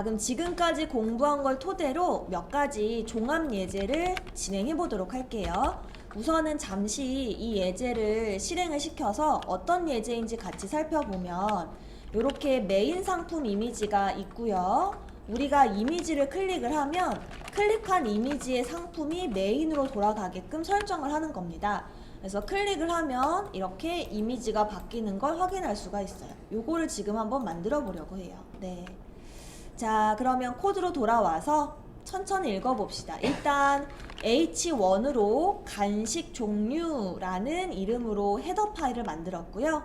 그럼 지금까지 공부한 걸 토대로 몇 가지 종합 예제를 진행해 보도록 할게요. 우선은 잠시 이 예제를 실행을 시켜서 어떤 예제인지 같이 살펴보면 이렇게 메인 상품 이미지가 있고요. 우리가 이미지를 클릭을 하면 클릭한 이미지의 상품이 메인으로 돌아가게끔 설정을 하는 겁니다. 그래서 클릭을 하면 이렇게 이미지가 바뀌는 걸 확인할 수가 있어요. 요거를 지금 한번 만들어 보려고 해요. 네. 자, 그러면 코드로 돌아와서 천천히 읽어봅시다. 일단 H1으로 간식 종류라는 이름으로 헤더 파일을 만들었고요.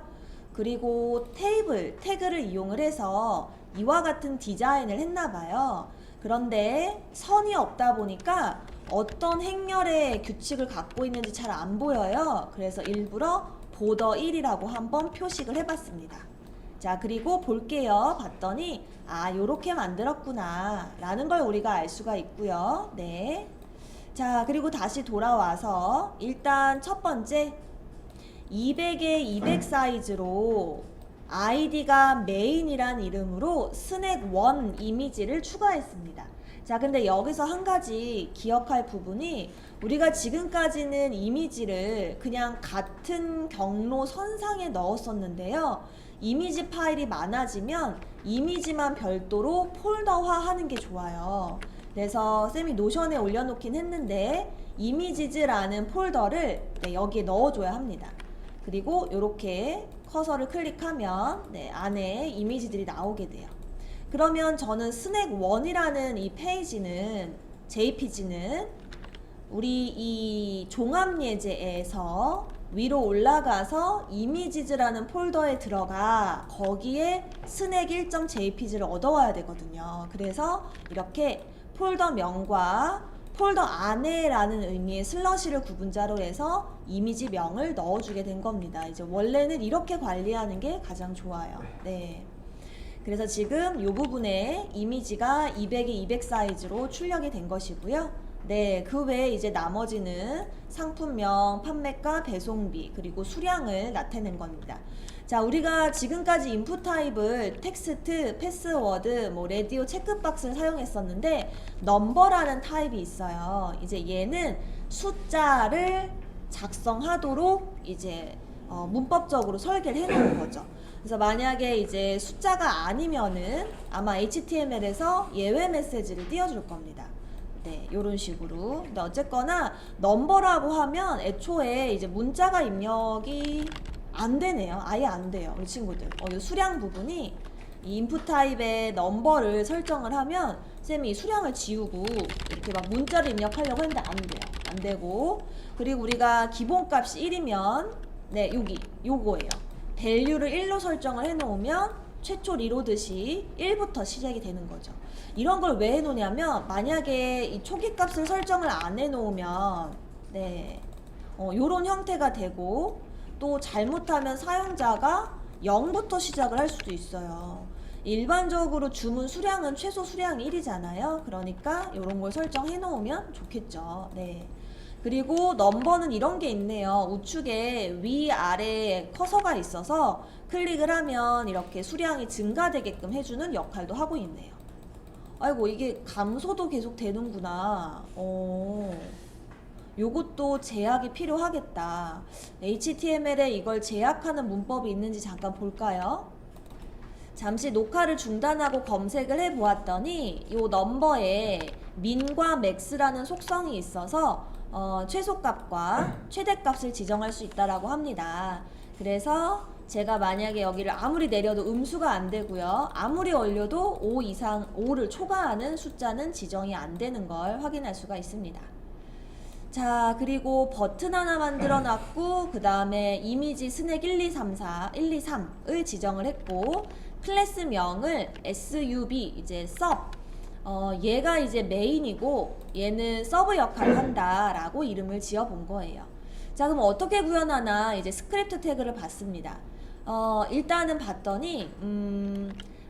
그리고 테이블, 태그를 이용을 해서 이와 같은 디자인을 했나봐요. 그런데 선이 없다 보니까 어떤 행렬의 규칙을 갖고 있는지 잘 안 보여요. 그래서 일부러 보더 1이라고 한번 표식을 해봤습니다. 자, 그리고 볼게요. 봤더니 요렇게 만들었구나 라는 걸 우리가 알 수가 있고요. 네. 자, 그리고 다시 돌아와서 일단 첫 번째 200에 200 사이즈로 아이디가 메인이란 이름으로 스낵1 이미지를 추가했습니다. 자, 근데 여기서 한 가지 기억할 부분이 우리가 지금까지는 이미지를 그냥 같은 경로 선상에 넣었었는데요. 이미지 파일이 많아지면 이미지만 별도로 폴더화 하는 게 좋아요. 그래서 쌤이 노션에 올려놓긴 했는데 이미지즈라는 폴더를 여기에 넣어줘야 합니다. 그리고 이렇게 커서를 클릭하면 안에 이미지들이 나오게 돼요. 그러면 저는 스낵1이라는 이 페이지는 JPG는 우리 이 종합 예제에서 위로 올라가서 이미지즈라는 폴더에 들어가 거기에 스낵 1.jpg를 얻어와야 되거든요. 그래서 이렇게 폴더명과 폴더 안에라는 의미의 슬러시를 구분자로 해서 이미지 명을 넣어주게 된 겁니다. 이제 원래는 이렇게 관리하는 게 가장 좋아요. 네. 그래서 지금 이 부분에 이미지가 200에 200 사이즈로 출력이 된 것이고요. 네, 그 외에 이제 나머지는 상품명, 판매가, 배송비, 그리고 수량을 나타낸 겁니다. 자, 우리가 지금까지 인풋 타입을 텍스트, 패스워드, 라디오 체크박스를 사용했었는데 넘버라는 타입이 있어요. 이제 얘는 숫자를 작성하도록 이제 문법적으로 설계를 해놓은 거죠. 그래서 만약에 이제 숫자가 아니면은 아마 HTML에서 예외 메시지를 띄워줄 겁니다. 네, 요런 식으로. 근데 어쨌거나 넘버라고 하면 애초에 이제 문자가 입력이 안 되네요. 아예 안 돼요. 우리 친구들. 이 수량 부분이 이 인풋 타입의 넘버를 설정을 하면 쌤이 수량을 지우고 이렇게 막 문자를 입력하려고 했는데 안 돼요. 안 되고. 그리고 우리가 기본값이 1이면 요거예요. 밸류를 1로 설정을 해놓으면 최초 리로드시 1부터 시작이 되는 거죠. 이런 걸 왜 해놓냐면 만약에 이 초기 값을 설정을 안 해놓으면 요런 형태가 되고 또 잘못하면 사용자가 0부터 시작을 할 수도 있어요. 일반적으로 주문 수량은 최소 수량이 1이잖아요. 그러니까 이런 걸 설정해 놓으면 좋겠죠. 네. 그리고 넘버는 이런 게 있네요. 우측에 위아래 커서가 있어서 클릭을 하면 이렇게 수량이 증가되게끔 해주는 역할도 하고 있네요. 아이고, 이게 감소도 계속 되는구나. 요것도 제약이 필요하겠다. HTML에 이걸 제약하는 문법이 있는지 잠깐 볼까요? 잠시 녹화를 중단하고 검색을 해보았더니 요 넘버에 민과 맥스라는 속성이 있어서 최소값과 최대값을 지정할 수 있다라고 합니다. 그래서 제가 만약에 여기를 아무리 내려도 음수가 안 되고요. 아무리 올려도 5를 초과하는 숫자는 지정이 안 되는 걸 확인할 수가 있습니다. 자, 그리고 버튼 하나 만들어 놨고 그 다음에 이미지 스낵 123을 지정을 했고 클래스명을 sub 이제 sub 얘가 이제 메인이고 얘는 서브 역할을 한다라고 이름을 지어 본 거예요. 자, 그럼 어떻게 구현하나 이제 스크립트 태그를 봤습니다. 일단은 봤더니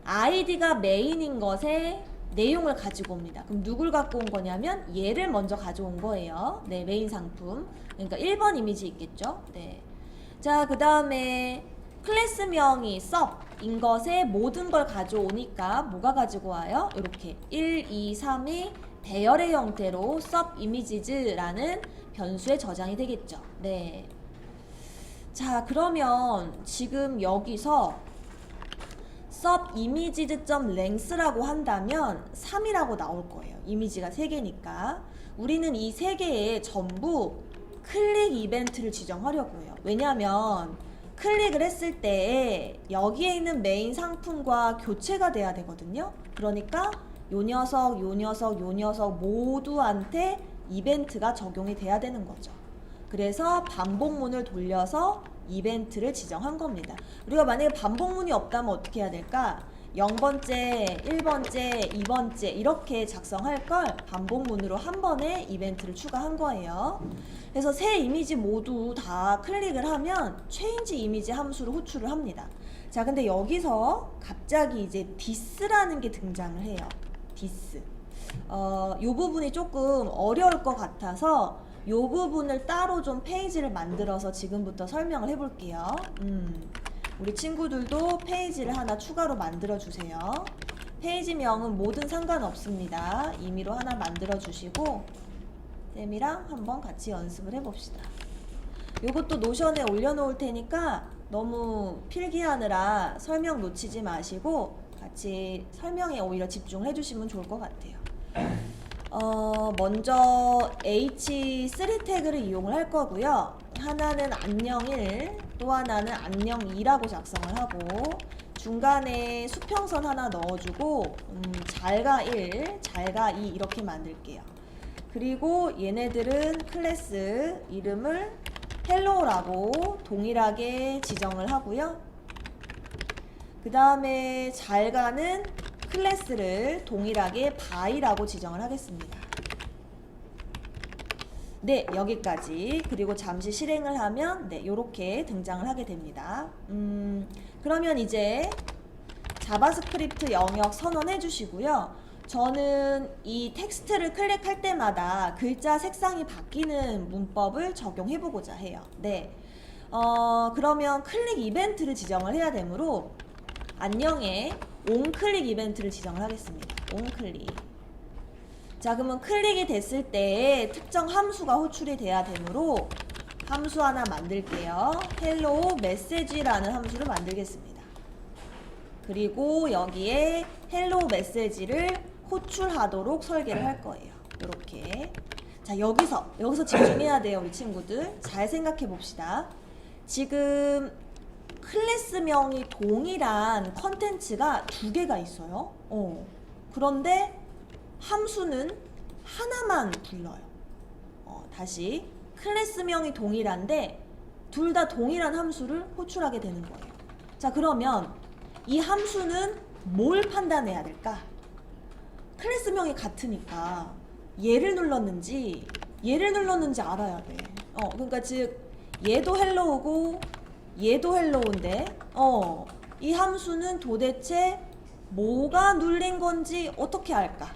아이디가 메인인 것에 내용을 가지고 옵니다. 그럼 누굴 갖고 온 거냐면 얘를 먼저 가져온 거예요. 네, 메인 상품. 그러니까 1번 이미지 있겠죠. 네. 자, 그 다음에 클래스명이 sub인 것에 모든 걸 가져오니까 뭐가 가지고 와요? 이렇게 1, 2, 3이 배열의 형태로 subimages라는 변수에 저장이 되겠죠. 네. 자, 그러면 지금 여기서 subimages.length라고 한다면 3이라고 나올 거예요. 이미지가 3개니까. 우리는 이 3개에 전부 클릭 이벤트를 지정하려고 해요. 왜냐하면 클릭을 했을 때 여기에 있는 메인 상품과 교체가 돼야 되거든요. 그러니까 요 녀석, 요 녀석, 요 녀석 모두한테 이벤트가 적용이 돼야 되는 거죠. 그래서 반복문을 돌려서 이벤트를 지정한 겁니다. 우리가 만약에 반복문이 없다면 어떻게 해야 될까? 0번째, 1번째, 2번째 이렇게 작성할 걸 반복문으로 한 번에 이벤트를 추가한 거예요. 그래서 세 이미지 모두 다 클릭을 하면 change 이미지 함수를 호출을 합니다. 자, 근데 여기서 갑자기 이제 this라는 게 등장을 해요. this. 요 부분이 조금 어려울 것 같아서 요 부분을 따로 좀 페이지를 만들어서 지금부터 설명을 해볼게요. 우리 친구들도 페이지를 하나 추가로 만들어 주세요. 페이지명은 뭐든 상관없습니다. 임의로 하나 만들어 주시고 쌤이랑 한번 같이 연습을 해봅시다. 요것도 노션에 올려놓을 테니까 너무 필기하느라 설명 놓치지 마시고 같이 설명에 오히려 집중을 해주시면 좋을 것 같아요. 먼저 H3 태그를 이용을 할 거고요. 하나는 안녕1, 또 하나는 안녕2라고 작성을 하고 중간에 수평선 하나 넣어주고 잘가 1, 잘가 2 이렇게 만들게요. 그리고 얘네들은 클래스 이름을 헬로우라고 동일하게 지정을 하고요. 그 다음에 잘가는 클래스를 동일하게 by라고 지정을 하겠습니다. 네, 여기까지. 그리고 잠시 실행을 하면 네, 요렇게 등장을 하게 됩니다. 그러면 이제 자바스크립트 영역 선언해 주시고요. 저는 이 텍스트를 클릭할 때마다 글자 색상이 바뀌는 문법을 적용해 보고자 해요. 네. 그러면 클릭 이벤트를 지정을 해야 되므로 안녕에 onClick 이벤트를 지정을 하겠습니다. onClick. 자, 그러면 클릭이 됐을 때 특정 함수가 호출이 돼야 되므로 함수 하나 만들게요. hello message라는 함수를 만들겠습니다. 그리고 여기에 hello message를 호출하도록 설계를 할 거예요. 이렇게. 자, 여기서 집중해야 돼요, 우리 친구들. 잘 생각해 봅시다. 지금 클래스명이 동일한 컨텐츠가 2개가 있어요. 그런데 함수는 하나만 불러요. 다시 클래스명이 동일한데 둘 다 동일한 함수를 호출하게 되는 거예요. 자, 그러면 이 함수는 뭘 판단해야 될까? 클래스명이 같으니까 얘를 눌렀는지 알아야 돼. 그러니까 즉 얘도 헬로우고 얘도 헬로우인데 이 함수는 도대체 뭐가 눌린 건지 어떻게 할까?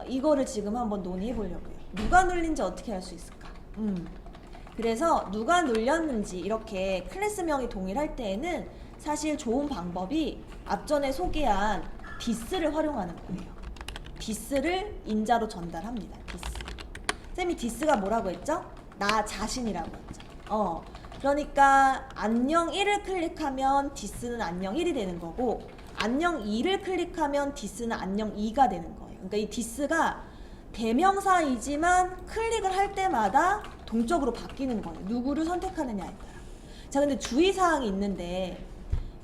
이거를 지금 한번 논의해 보려고요. 누가 눌린지 어떻게 할 수 있을까? 그래서 누가 눌렸는지 이렇게 클래스명이 동일할 때에는 사실 좋은 방법이 앞전에 소개한 this를 활용하는 거예요. this를 인자로 전달합니다. this. 쌤이 this가 뭐라고 했죠? 나 자신이라고 했죠. 그러니까 안녕 1을 클릭하면 this는 안녕 1이 되는 거고 안녕 2를 클릭하면 this는 안녕 2가 되는 거예요. 그러니까 이 this가 대명사이지만 클릭을 할 때마다 동적으로 바뀌는 거예요. 누구를 선택하느냐에 따라. 자, 근데 주의사항이 있는데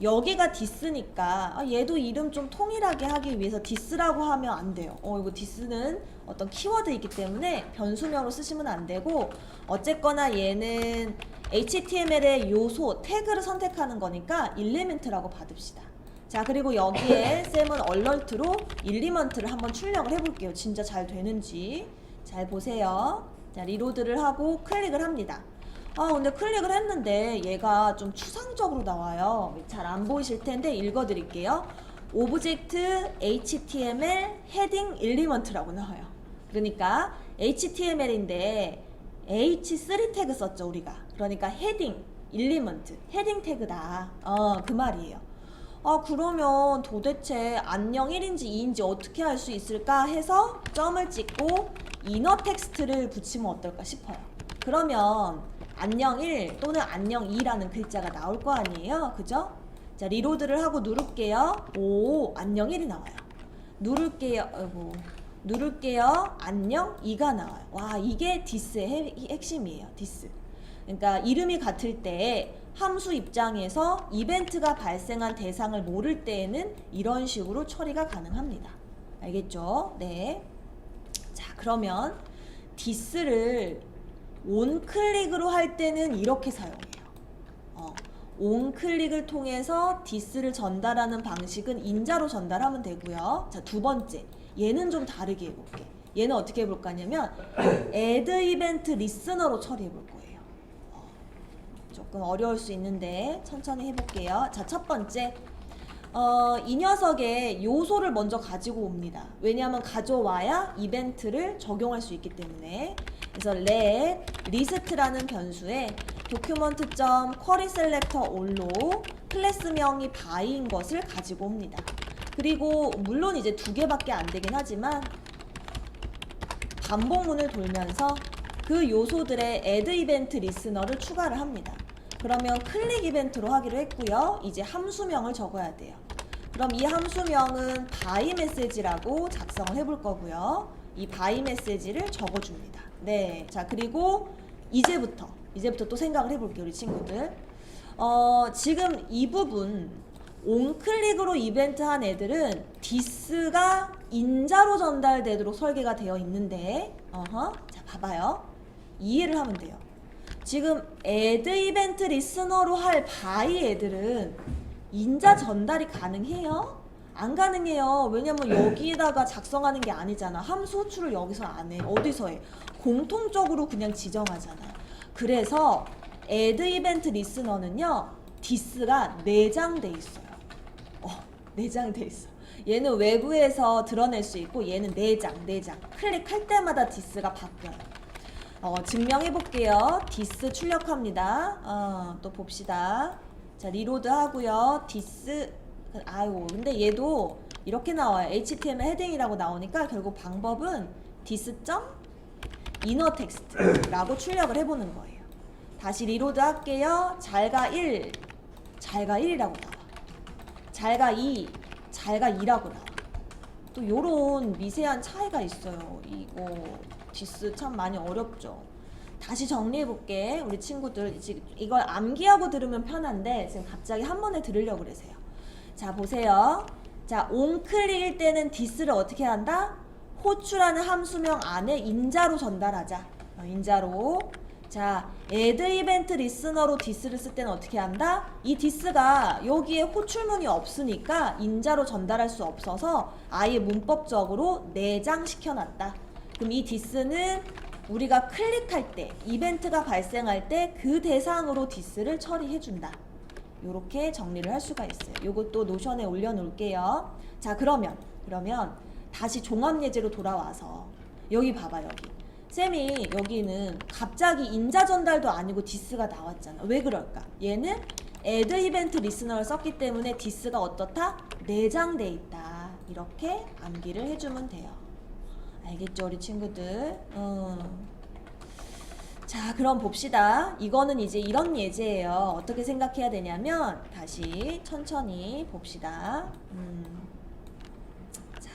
여기가 this니까 얘도 이름 좀 통일하게 하기 위해서 this라고 하면 안 돼요. 이거 this는 어떤 키워드이기 때문에 변수명으로 쓰시면 안 되고 어쨌거나 얘는 HTML의 요소, 태그를 선택하는 거니까 일리멘트라고 받읍시다. 자, 그리고 여기에 쌤은 얼럴트로 일리먼트를 한번 출력을 해볼게요. 진짜 잘 되는지. 잘 보세요. 자, 리로드를 하고 클릭을 합니다. 근데 클릭을 했는데 얘가 좀 추상적으로 나와요. 잘 안 보이실 텐데 읽어드릴게요. 오브젝트 HTML 헤딩 일리먼트라고 나와요. 그러니까 HTML인데 H3 태그 썼죠, 우리가. 그러니까 헤딩, 일리먼트, 헤딩 태그다. 그 말이에요. 그러면 도대체 안녕 1인지 2인지 어떻게 할 수 있을까 해서 점을 찍고 이너 텍스트를 붙이면 어떨까 싶어요. 그러면 안녕 1 또는 안녕 2라는 글자가 나올 거 아니에요. 그죠? 자, 리로드를 하고 누를게요. 오, 안녕 1이 나와요. 누를게요. 안녕 2가 나와요. 와, 이게 디스의 핵심이에요. 디스. 그러니까 이름이 같을 때 함수 입장에서 이벤트가 발생한 대상을 모를 때에는 이런 식으로 처리가 가능합니다. 알겠죠? 네. 자, 그러면 디스를 온클릭으로 할 때는 이렇게 사용해요. 온클릭을 통해서 디스를 전달하는 방식은 인자로 전달하면 되고요. 자, 두 번째. 얘는 좀 다르게 해볼게. 얘는 어떻게 해볼 거냐면 add event listener로 처리해 볼 거예요. 조금 어려울 수 있는데 천천히 해볼게요. 자, 첫 번째. 이 녀석의 요소를 먼저 가지고 옵니다. 왜냐하면 가져와야 이벤트를 적용할 수 있기 때문에. 그래서 let list라는 변수에 document.querySelectorAll로 클래스명이 by인 것을 가지고 옵니다. 그리고 물론 이제 두 개밖에 안 되긴 하지만 반복문을 돌면서 그 요소들의 add event listener를 추가를 합니다. 그러면 클릭 이벤트로 하기로 했고요. 이제 함수명을 적어야 돼요. 그럼 이 함수명은 by message라고 작성을 해볼 거고요. 이 by message를 적어줍니다. 네, 자, 그리고 이제부터 또 생각을 해볼게요, 우리 친구들. 지금 이 부분 온클릭으로 이벤트 한 애들은 디스가 인자로 전달되도록 설계가 되어 있는데, 자, 봐봐요. 이해를 하면 돼요. 지금 add event listener로 할 by 애들은 인자 전달이 가능해요? 안 가능해요. 왜냐면 여기에다가 작성하는 게 아니잖아. 함수 호출을 여기서 안 해. 어디서 해? 공통적으로 그냥 지정하잖아. 그래서 add event listener는요, 디스가 내장돼 있어요. 내장돼 있어. 얘는 외부에서 드러낼 수 있고 얘는 내장. 클릭할 때마다 디스가 바뀌어요. 증명해 볼게요. 디스 출력합니다. 또 봅시다. 자, 리로드 하고요. 디스, 근데 얘도 이렇게 나와요. HTML 헤딩이라고 나오니까 결국 방법은 디스.inner 텍스트라고 출력을 해보는 거예요. 다시 리로드 할게요. 잘가 1, 잘가 1이라고 나와. 잘가 2, 잘가 2라고 나와. 또 요런 미세한 차이가 있어요. 이거 디스 참 많이 어렵죠. 다시 정리해볼게. 우리 친구들 지금 이걸 암기하고 들으면 편한데 지금 갑자기 한 번에 들으려고 그러세요. 자, 보세요. 자, 온클릭일 때는 디스를 어떻게 한다? 호출하는 함수명 안에 인자로 전달하자. 인자로. 자, add event listener로 디스를 쓸 때는 어떻게 한다? 이 디스가 여기에 호출문이 없으니까 인자로 전달할 수 없어서 아예 문법적으로 내장시켜놨다. 그럼 이 디스는 우리가 클릭할 때, 이벤트가 발생할 때 그 대상으로 디스를 처리해준다. 요렇게 정리를 할 수가 있어요. 요것도 노션에 올려놓을게요. 자, 그러면 다시 종합예제로 돌아와서 여기 봐봐. 여기 쌤이 여기는 갑자기 인자 전달도 아니고 디스가 나왔잖아. 왜 그럴까? 얘는 add event listener를 썼기 때문에 디스가 어떻다? 내장돼 있다. 이렇게 암기를 해주면 돼요. 알겠죠, 우리 친구들? 자, 그럼 봅시다. 이거는 이제 이런 예제예요. 어떻게 생각해야 되냐면 다시 천천히 봅시다. 자,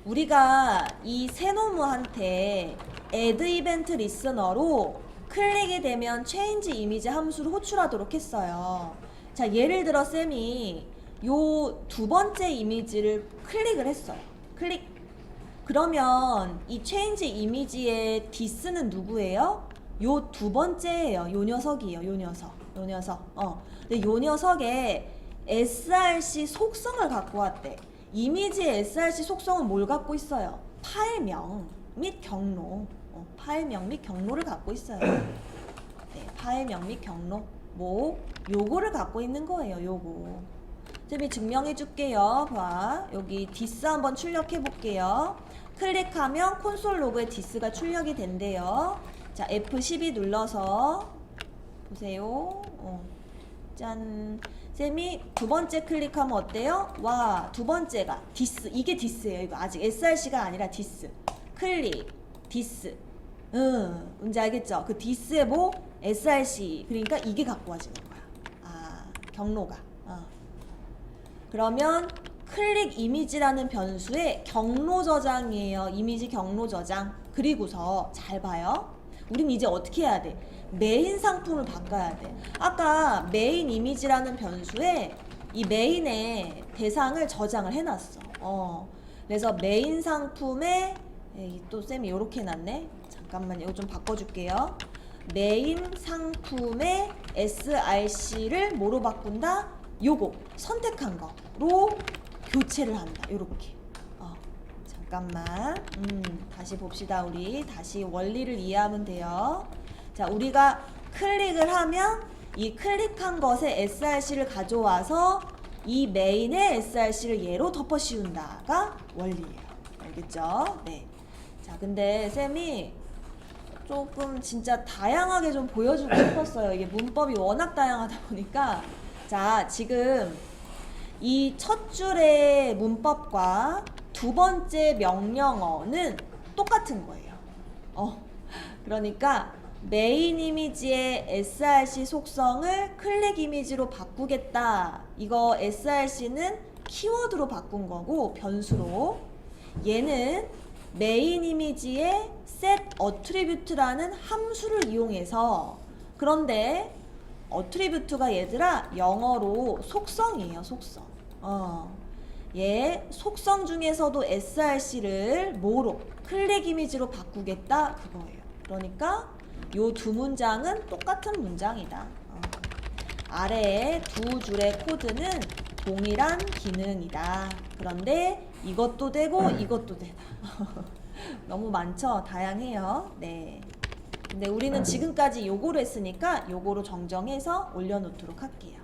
우리가 이 세노무한테 add event listener로 클릭이 되면 change image 함수를 호출하도록 했어요. 자, 예를 들어 쌤이 요 두 번째 이미지를 클릭을 했어요. 클릭. 그러면 이 change image의 디스는 누구예요? 요 두 번째예요. 요 녀석이에요. 요 녀석. 근데 요 녀석의 src 속성을 갖고 왔대. 이미지의 src 속성은 뭘 갖고 있어요? 파일명 및 경로. 파일명 및 경로를 갖고 있어요. 네, 파일명 및 경로. 요거를 갖고 있는 거예요. 요거. 쌤이 증명해 줄게요. 봐. 여기 디스 한번 출력해 볼게요. 클릭하면 콘솔 로그에 디스가 출력이 된대요. 자, F12 눌러서 보세요. 짠. 쌤이 두 번째 클릭하면 어때요? 와, 두 번째가 디스. 이게 디스예요. 이거 아직 src가 아니라 디스. 클릭, 디스. 뭔지 알겠죠? 그 디스에 뭐? src. 그러니까 이게 갖고 와지는 거야. 아, 경로가. 그러면 클릭 이미지라는 변수의 경로 저장이에요. 이미지 경로 저장. 그리고서 잘 봐요. 우린 이제 어떻게 해야 돼? 메인 상품을 바꿔야 돼. 아까 메인 이미지라는 변수에 이 메인의 대상을 저장을 해놨어. 그래서 메인 상품에 또 쌤이 이렇게 해놨네. 잠깐만 이거 좀 바꿔줄게요. 메인 상품의 src를 뭐로 바꾼다? 요거 선택한 거로 교체를 한다. 요렇게. 잠깐만. 다시 봅시다. 우리 다시 원리를 이해하면 돼요. 자, 우리가 클릭을 하면 이 클릭한 것에 src를 가져와서 이 메인의 src를 얘로 덮어 씌운다가 원리예요. 알겠죠? 네. 자, 근데 쌤이 조금 진짜 다양하게 좀 보여주고 싶었어요. 이게 문법이 워낙 다양하다 보니까. 자, 지금 이 첫 줄의 문법과 두 번째 명령어는 똑같은 거예요. 그러니까 메인 이미지의 src 속성을 클릭 이미지로 바꾸겠다. 이거 src는 키워드로 바꾼 거고 변수로. 얘는 메인 이미지의 set attribute라는 함수를 이용해서, 그런데 attribute가 얘들아 영어로 속성이에요. 속성. 얘 속성 중에서도 src를 뭐로? 클릭 이미지로 바꾸겠다 그거예요. 그러니까 요 두 문장은 똑같은 문장이다. 아래의 두 줄의 코드는 동일한 기능이다. 그런데 이것도 되고 이것도 되다. 너무 많죠? 다양해요. 네. 근데 우리는 지금까지 요거로 했으니까 요거로 정정해서 올려놓도록 할게요.